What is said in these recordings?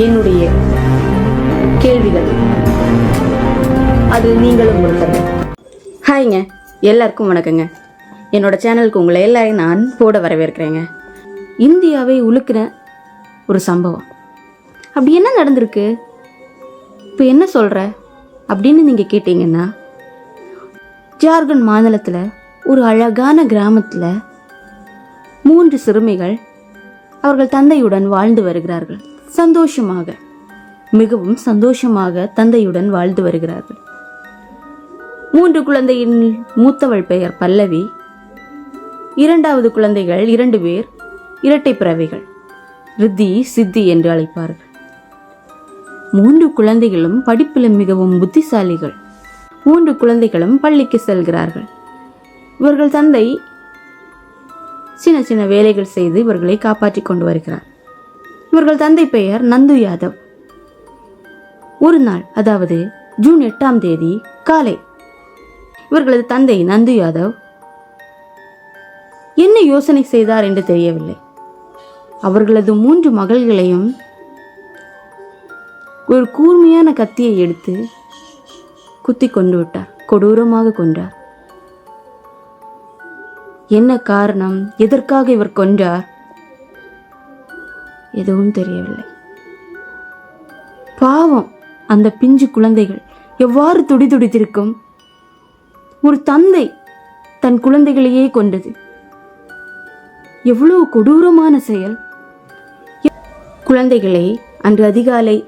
என்னுடைய கேள்விகள். அது நீங்களும் கொடுத்தது. ஹாய்ங்க, எல்லாருக்கும் வணக்கங்க. என்னோட சேனலுக்கு உங்களை எல்லாரையும் நான் போட வரவேற்கிறேங்க. இந்தியாவை உலுக்கிற ஒரு சம்பவம். அப்படி என்ன நடந்திருக்கு, இப்போ என்ன சொல்கிற அப்படின்னு நீங்கள் கேட்டீங்கன்னா, ஜார்க்கண்ட் மாநிலத்தில் ஒரு அழகான கிராமத்தில் 3 சிறுமிகள் அவர்கள் தந்தையுடன் வாழ்ந்து வருகிறார்கள். சந்தோஷமாக, மிகவும் சந்தோஷமாக தந்தையுடன் வாழ்ந்து வருகிறார்கள். 3 குழந்தையின் மூத்தவள் பெயர் பல்லவி. 2வது குழந்தைகள் 2 பேர் இரட்டை பிறவைகள், ரித்தி சித்தி என்று அழைப்பார்கள். 3 குழந்தைகளும் படிப்பில் மிகவும் புத்திசாலிகள். 3 குழந்தைகளும் பள்ளிக்கு செல்கிறார்கள். இவர்கள் தந்தை சின்ன சின்ன வேலைகள் செய்து இவர்களை காப்பாற்றி கொண்டு வருகிறார். இவர்கள் தந்தை பெயர் நந்து யாதவ். ஒரு நாள், அதாவது ஜூன் 8ஆம் தேதி காலை, இவர்களது தந்தை நந்து யாதவ் என்ன யோசனை செய்தார் என்று தெரியவில்லை. அவர்களது 3 மகள்களையும் ஒரு கூர்மையான கத்தியை எடுத்து குத்தி கொண்டு விட்டார். கொடூரமாக கொன்றார். என்ன காரணம், எதற்காக இவர் கொன்றார், எதுவும் தெரியவில்லை. பாவம், அந்த பிஞ்சு குழந்தைகள் எவ்வாறு துடிதுடித்திருக்கும். ஒரு தந்தை தன் குழந்தைகளையே கொண்டது எவ்வளவு கொடூரமான செயல். குழந்தைகளை அன்று அதிகாலை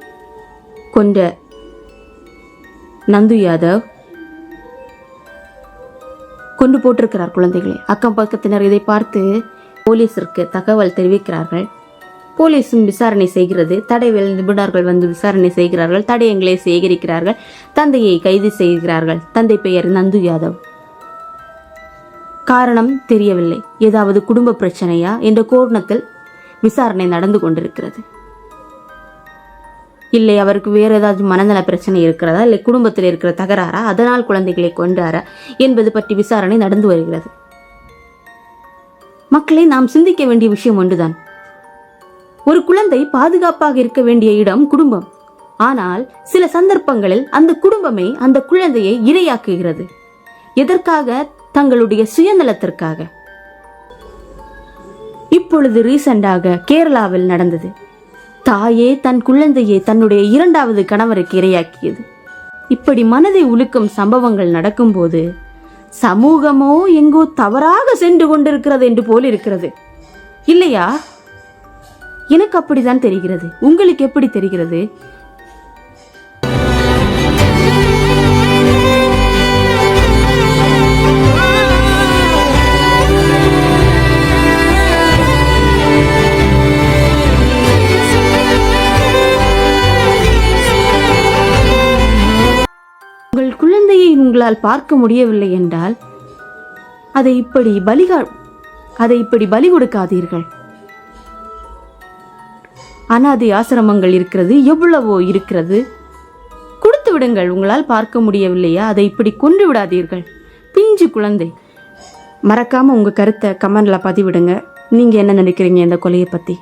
கொன்ற நந்து யாதவ் கொண்டு போட்டிருக்கிறார் குழந்தைகளை. அக்கம் பக்கத்தினர் இதை பார்த்து போலீசிற்கு தகவல் தெரிவிக்கிறார்கள். போலீஸும் விசாரணை செய்கிறது. தடயவியல் நிபுணர்கள் வந்து விசாரணை செய்கிறார்கள். தடயங்களை சேகரிக்கிறார்கள். தந்தையை கைது செய்கிறார்கள். தந்தை பெயர் நந்து யாதவ். காரணம் தெரியவில்லை. ஏதாவது குடும்ப பிரச்சனையா என்ற கோணத்தில் விசாரணை நடந்து கொண்டிருக்கிறது. இல்லை அவருக்கு வேறு ஏதாவது மனநல பிரச்சனை இருக்கிறதா, இல்லை குடும்பத்தில் இருக்கிற தகராறா, அதனால் குழந்தைகளை கொன்றாரா என்பது பற்றி விசாரணை நடந்து வருகிறது. மக்களை நாம் சிந்திக்க வேண்டிய விஷயம் ஒன்றுதான். ஒரு குழந்தை பாதுகாப்பாக இருக்க வேண்டிய இடம் குடும்பம். ஆனால் சில சந்தர்ப்பங்களில் அந்த குடும்பமே அந்த குழந்தையை இரையாக்குகிறது. எதற்காக? தங்களுடைய சுயநலத்திற்காக. இப்பொழுது ரீசெண்டாக கேரளாவில் நடந்தது. தாயே தன் குழந்தையை தன்னுடைய 2வது கணவருக்கு இரையாக்கியது. இப்படி மனதை உலுக்கும் சம்பவங்கள் நடக்கும்போது சமூகமோ எங்கோ தவறாக சென்று கொண்டிருக்கிறது என்று போல் இருக்கிறது, இல்லையா? எனக்கு அப்படித்தான் தெரிகிறது. உங்களுக்கு எப்படி தெரிகிறது? உங்கள் குழந்தையை உங்களால் பார்க்க முடியவில்லை என்றால் அதை இப்படி பலி கொடுக்காதீர்கள். அனாதை ஆசிரமங்கள் இருக்கிறது, எவ்வளவோ இருக்கிறது, கொடுத்து விடுங்கள். உங்களால் பார்க்க முடியவில்லையா, அதை இப்படி கொன்று விடாதீர்கள். பிஞ்சு குழந்தை. மறக்காம உங்க கருத்தை கமெண்ட்ல பதிவிடுங்க. நீங்க என்ன நினைக்கிறீங்க இந்த கொலையை பத்தி?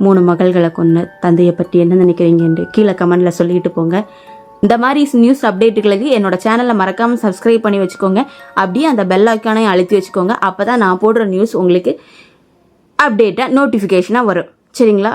3 மகள்களை கொன்ன தந்தையை பற்றி என்ன நினைக்கிறீங்க என்று கீழே கமெண்ட்ல சொல்லிட்டு போங்க. இந்த மாதிரி நியூஸ் அப்டேட்டுகளுக்கு என்னோட சேனலை மறக்காமல் சப்ஸ்கிரைப் பண்ணி வச்சுக்கோங்க. அப்படியே அந்த பெல் ஐக்கானையும் அழுத்தி வச்சுக்கோங்க. அப்போ தான் நான் போடுற நியூஸ் உங்களுக்கு அப்டேட்டாக நோட்டிஃபிகேஷனாக வரும். சரிங்களா?